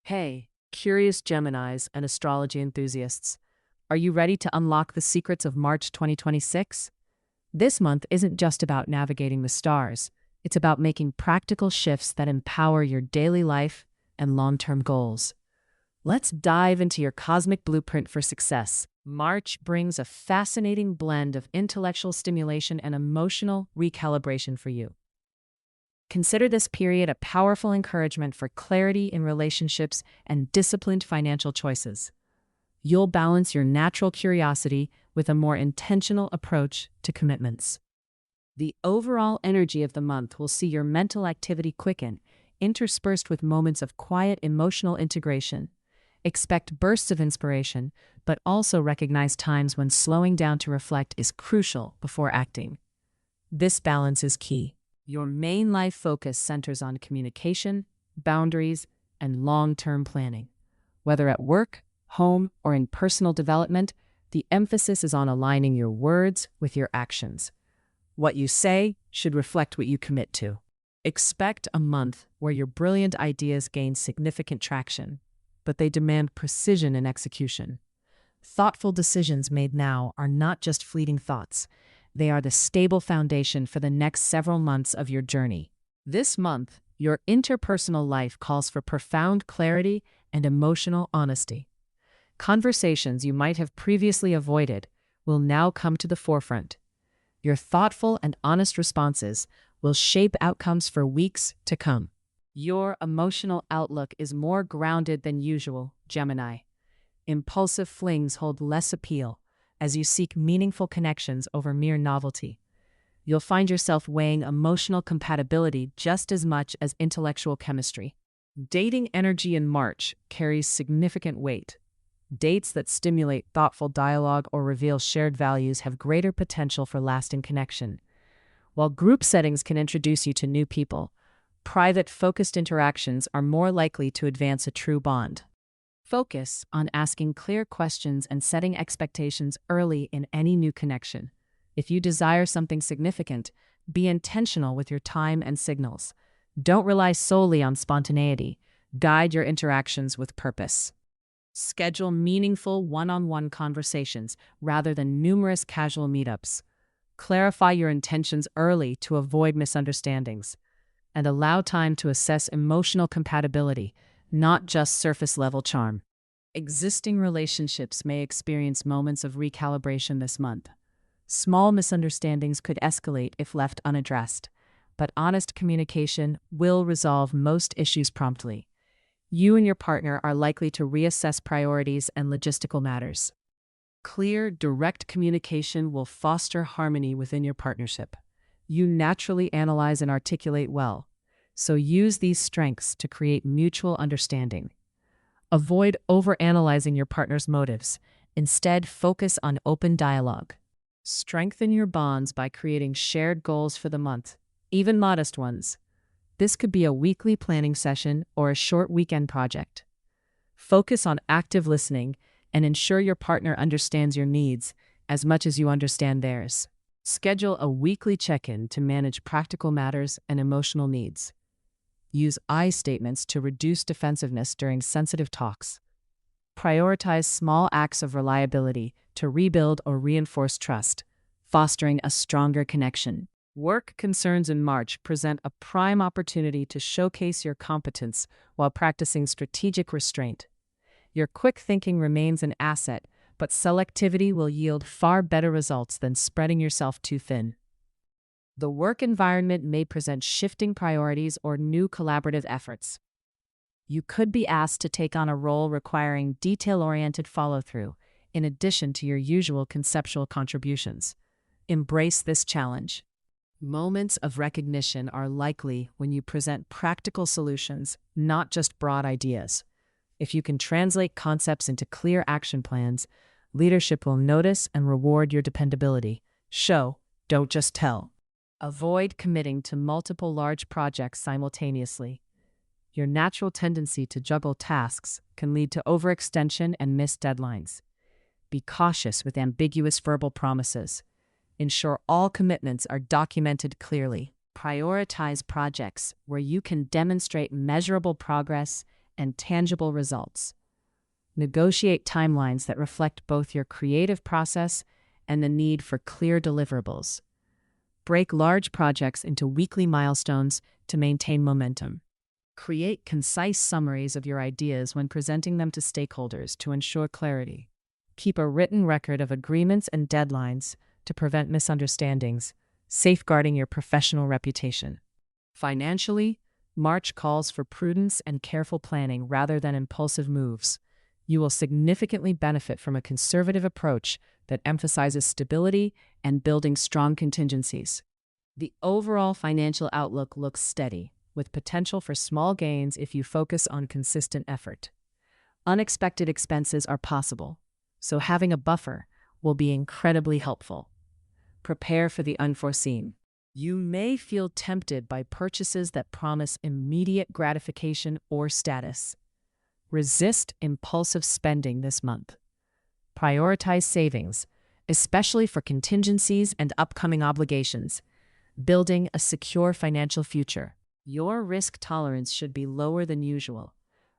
Hey, curious Geminis and astrology enthusiasts. Are you ready to unlock the secrets of March 2026? This month isn't just about navigating the stars, it's about making practical shifts that empower your daily life and long-term goals. Let's dive into your cosmic blueprint for success. March brings a fascinating blend of intellectual stimulation and emotional recalibration for you. Consider this period a powerful encouragement for clarity in relationships and disciplined financial choices. You'll balance your natural curiosity with a more intentional approach to commitments. The overall energy of the month will see your mental activity quicken, interspersed with moments of quiet emotional integration. Expect bursts of inspiration, but also recognize times when slowing down to reflect is crucial before acting. This balance is key. Your main life focus centers on communication, boundaries, and long-term planning. Whether at work, home, or in personal development, the emphasis is on aligning your words with your actions. What you say should reflect what you commit to. Expect a month where your brilliant ideas gain significant traction, but they demand precision in execution. Thoughtful decisions made now are not just fleeting thoughts. They are the stable foundation for the next several months of your journey. This month, your interpersonal life calls for profound clarity and emotional honesty. Conversations you might have previously avoided will now come to the forefront. Your thoughtful and honest responses will shape outcomes for weeks to come. Your emotional outlook is more grounded than usual, Gemini. Impulsive flings hold less appeal as you seek meaningful connections over mere novelty. You'll find yourself weighing emotional compatibility just as much as intellectual chemistry. Dating energy in March carries significant weight. Dates that stimulate thoughtful dialogue or reveal shared values have greater potential for lasting connection. While group settings can introduce you to new people, private, focused interactions are more likely to advance a true bond. Focus on asking clear questions and setting expectations early in any new connection. If you desire something significant, be intentional with your time and signals. Don't rely solely on spontaneity. Guide your interactions with purpose. Schedule meaningful one-on-one conversations rather than numerous casual meetups. Clarify your intentions early to avoid misunderstandings. And allow time to assess emotional compatibility, not just surface-level charm. Existing relationships may experience moments of recalibration this month. Small misunderstandings could escalate if left unaddressed, but honest communication will resolve most issues promptly. You and your partner are likely to reassess priorities and logistical matters. Clear, direct communication will foster harmony within your partnership. You naturally analyze and articulate well, so use these strengths to create mutual understanding. Avoid overanalyzing your partner's motives. Instead, focus on open dialogue. Strengthen your bonds by creating shared goals for the month, even modest ones. This could be a weekly planning session or a short weekend project. Focus on active listening and ensure your partner understands your needs as much as you understand theirs. Schedule a weekly check-in to manage practical matters and emotional needs. Use I statements to reduce defensiveness during sensitive talks. Prioritize small acts of reliability to rebuild or reinforce trust, fostering a stronger connection. Work concerns in March present a prime opportunity to showcase your competence while practicing strategic restraint. Your quick thinking remains an asset, but selectivity will yield far better results than spreading yourself too thin. The work environment may present shifting priorities or new collaborative efforts. You could be asked to take on a role requiring detail-oriented follow-through, in addition to your usual conceptual contributions. Embrace this challenge. Moments of recognition are likely when you present practical solutions, not just broad ideas. If you can translate concepts into clear action plans, leadership will notice and reward your dependability. Show, don't just tell. Avoid committing to multiple large projects simultaneously. Your natural tendency to juggle tasks can lead to overextension and missed deadlines. Be cautious with ambiguous verbal promises. Ensure all commitments are documented clearly. Prioritize projects where you can demonstrate measurable progress and tangible results. Negotiate timelines that reflect both your creative process and the need for clear deliverables. Break large projects into weekly milestones to maintain momentum. Create concise summaries of your ideas when presenting them to stakeholders to ensure clarity. Keep a written record of agreements and deadlines to prevent misunderstandings, safeguarding your professional reputation. Financially, March calls for prudence and careful planning rather than impulsive moves. You will significantly benefit from a conservative approach that emphasizes stability and building strong contingencies. The overall financial outlook looks steady, with potential for small gains if you focus on consistent effort. Unexpected expenses are possible, so having a buffer will be incredibly helpful. Prepare for the unforeseen. You may feel tempted by purchases that promise immediate gratification or status. Resist impulsive spending this month. Prioritize savings, especially for contingencies and upcoming obligations, building a secure financial future. Your risk tolerance should be lower than usual.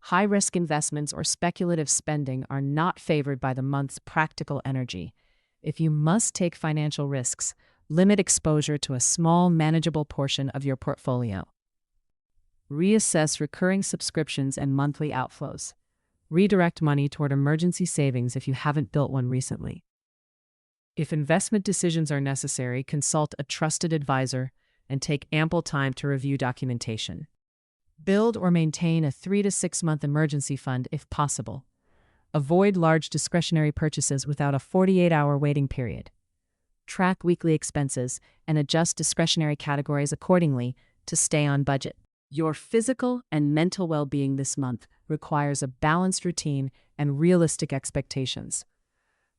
High-risk investments or speculative spending are not favored by the month's practical energy. If you must take financial risks, limit exposure to a small, manageable portion of your portfolio. Reassess recurring subscriptions and monthly outflows. Redirect money toward emergency savings if you haven't built one recently. If investment decisions are necessary, consult a trusted advisor and take ample time to review documentation. Build or maintain a 3 to 6 month emergency fund if possible. Avoid large discretionary purchases without a 48-hour waiting period. Track weekly expenses and adjust discretionary categories accordingly to stay on budget. Your physical and mental well-being this month requires a balanced routine and realistic expectations.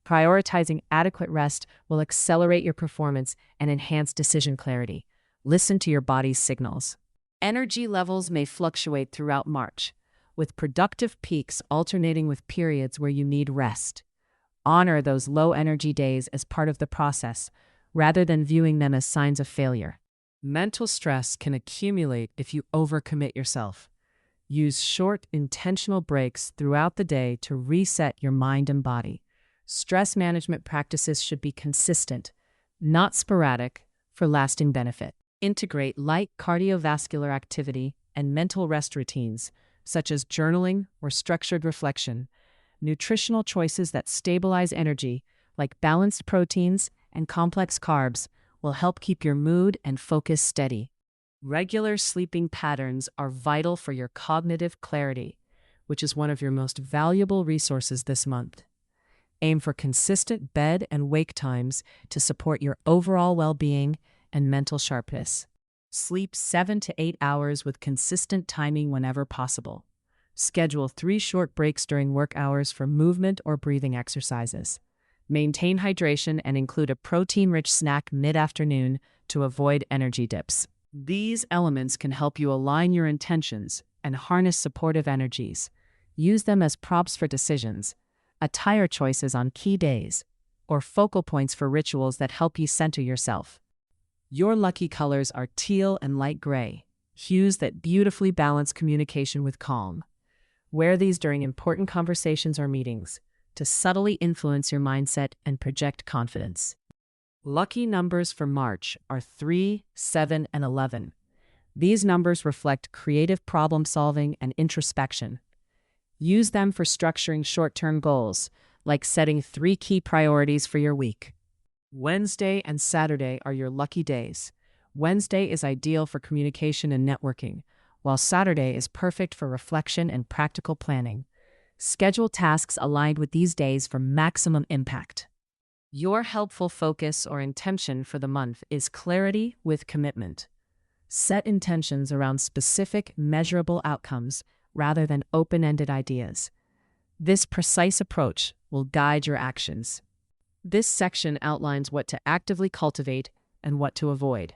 Prioritizing adequate rest will accelerate your performance and enhance decision clarity. Listen to your body's signals. Energy levels may fluctuate throughout March, with productive peaks alternating with periods where you need rest. Honor those low-energy days as part of the process, rather than viewing them as signs of failure. Mental stress can accumulate if you overcommit yourself. Use short, intentional breaks throughout the day to reset your mind and body. Stress management practices should be consistent, not sporadic, for lasting benefit. Integrate light cardiovascular activity and mental rest routines, such as journaling or structured reflection. Nutritional choices that stabilize energy, like balanced proteins and complex carbs, will help keep your mood and focus steady. Regular sleeping patterns are vital for your cognitive clarity, which is one of your most valuable resources this month. Aim for consistent bed and wake times to support your overall well-being and mental sharpness. Sleep 7 to 8 hours with consistent timing whenever possible. Schedule 3 short breaks during work hours for movement or breathing exercises. Maintain hydration and include a protein-rich snack mid-afternoon to avoid energy dips. These elements can help you align your intentions and harness supportive energies. Use them as prompts for decisions, attire choices on key days, or focal points for rituals that help you center yourself. Your lucky colors are teal and light gray, hues that beautifully balance communication with calm. Wear these during important conversations or meetings to subtly influence your mindset and project confidence. Lucky numbers for March are 3, 7, and 11. These numbers reflect creative problem-solving and introspection. Use them for structuring short-term goals, like setting 3 key priorities for your week. Wednesday and Saturday are your lucky days. Wednesday is ideal for communication and networking, while Saturday is perfect for reflection and practical planning. Schedule tasks aligned with these days for maximum impact. Your helpful focus or intention for the month is clarity with commitment. Set intentions around specific, measurable outcomes rather than open-ended ideas. This precise approach will guide your actions. This section outlines what to actively cultivate and what to avoid.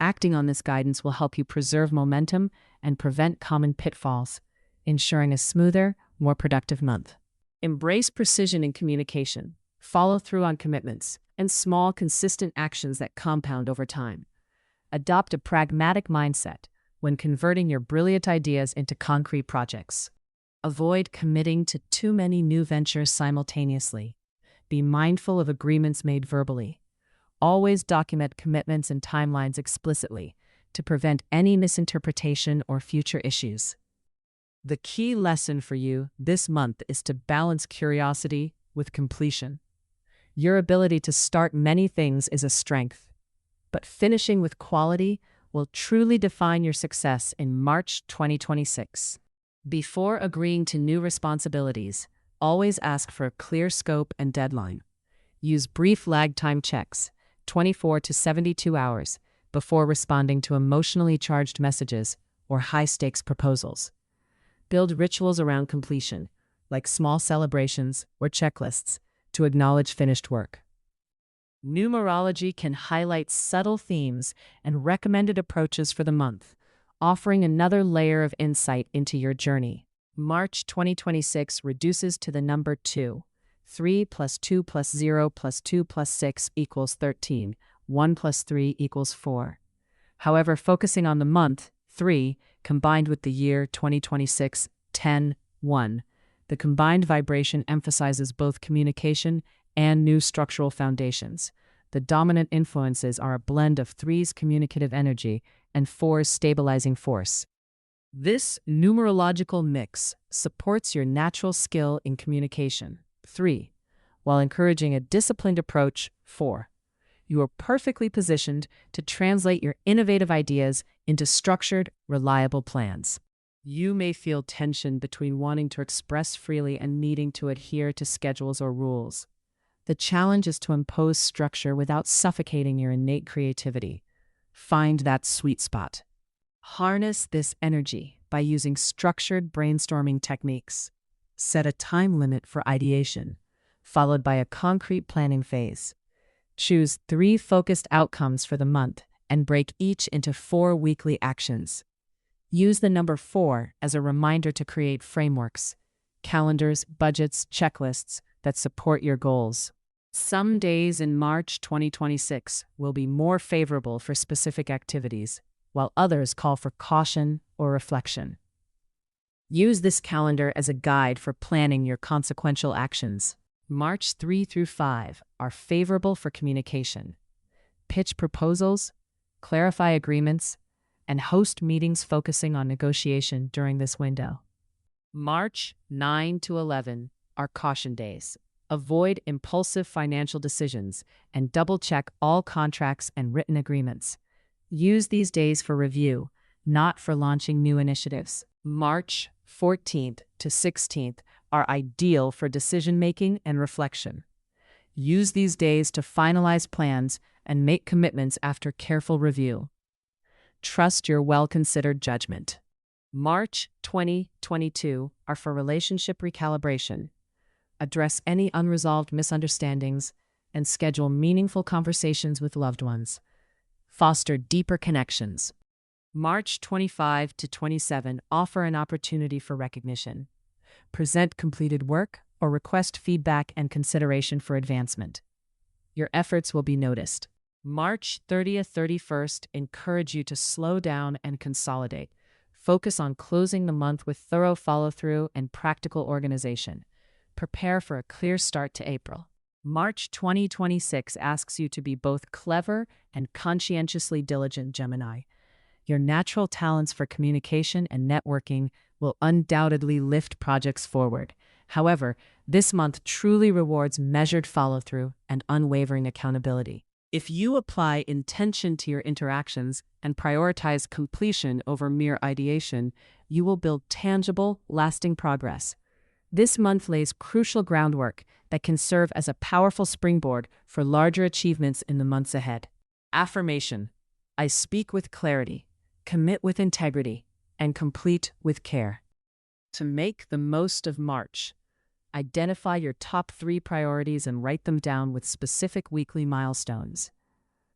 Acting on this guidance will help you preserve momentum and prevent common pitfalls, ensuring a smoother, more productive month. Embrace precision in communication, follow through on commitments, and small, consistent actions that compound over time. Adopt a pragmatic mindset when converting your brilliant ideas into concrete projects. Avoid committing to too many new ventures simultaneously. Be mindful of agreements made verbally. Always document commitments and timelines explicitly to prevent any misinterpretation or future issues. The key lesson for you this month is to balance curiosity with completion. Your ability to start many things is a strength, but finishing with quality will truly define your success in March 2026. Before agreeing to new responsibilities, always ask for a clear scope and deadline. Use brief lag time checks, 24 to 72 hours, before responding to emotionally charged messages or high-stakes proposals. Build rituals around completion, like small celebrations or checklists, to acknowledge finished work. Numerology can highlight subtle themes and recommended approaches for the month, offering another layer of insight into your journey. March 2026 reduces to the number 2. 3 plus 2 plus 0 plus 2 plus 6 equals 13. 1 plus 3 equals 4. However, focusing on the month, 3, combined with the year 2026, 10, 1, the combined vibration emphasizes both communication and new structural foundations. The dominant influences are a blend of 3's communicative energy and 4's stabilizing force. This numerological mix supports your natural skill in communication, 3, while encouraging a disciplined approach, 4. You are perfectly positioned to translate your innovative ideas into structured, reliable plans. You may feel tension between wanting to express freely and needing to adhere to schedules or rules. The challenge is to impose structure without suffocating your innate creativity. Find that sweet spot. Harness this energy by using structured brainstorming techniques. Set a time limit for ideation, followed by a concrete planning phase. Choose 3 focused outcomes for the month and break each into 4 weekly actions. Use the number 4 as a reminder to create frameworks, calendars, budgets, checklists that support your goals. Some days in March 2026 will be more favorable for specific activities, while others call for caution or reflection. Use this calendar as a guide for planning your consequential actions. March 3 through 5 are favorable for communication. Pitch proposals, clarify agreements, and host meetings focusing on negotiation during this window. March 9 to 11 are caution days. Avoid impulsive financial decisions and double-check all contracts and written agreements. Use these days for review, not for launching new initiatives. March 14th to 16th are ideal for decision-making and reflection. Use these days to finalize plans and make commitments after careful review. Trust your well-considered judgment. March 2022 are for relationship recalibration. Address any unresolved misunderstandings and schedule meaningful conversations with loved ones. Foster deeper connections. March 25 to 27 offer an opportunity for recognition. Present completed work or request feedback and consideration for advancement. Your efforts will be noticed. March 30th-31st encourage you to slow down and consolidate. Focus on closing the month with thorough follow-through and practical organization. Prepare for a clear start to April. March 2026 asks you to be both clever and conscientiously diligent, Gemini. Your natural talents for communication and networking will undoubtedly lift projects forward. However, this month truly rewards measured follow-through and unwavering accountability. If you apply intention to your interactions and prioritize completion over mere ideation, you will build tangible, lasting progress. This month lays crucial groundwork that can serve as a powerful springboard for larger achievements in the months ahead. Affirmation: I speak with clarity, commit with integrity, and complete with care. To make the most of March, identify your top 3 priorities and write them down with specific weekly milestones.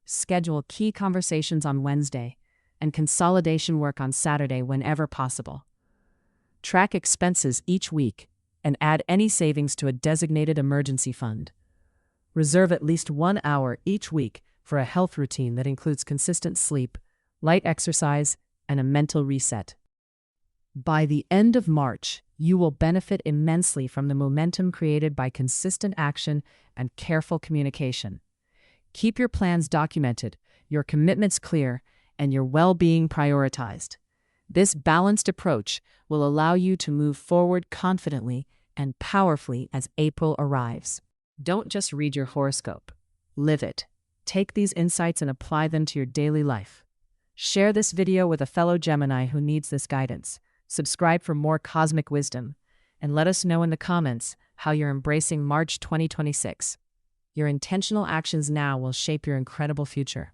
Schedule key conversations on Wednesday and consolidation work on Saturday whenever possible. Track expenses each week and add any savings to a designated emergency fund. Reserve at least 1 hour each week for a health routine that includes consistent sleep, light exercise, and a mental reset. By the end of March, You will benefit immensely from the momentum created by consistent action and careful communication. Keep your plans documented, your commitments clear, and your well-being prioritized. This balanced approach will allow you to move forward confidently and powerfully as April arrives. Don't just read your horoscope. Live it. Take these insights and apply them to your daily life. Share this video with a fellow Gemini who needs this guidance. Subscribe for more cosmic wisdom, and let us know in the comments how you're embracing March 2026. Your intentional actions now will shape your incredible future.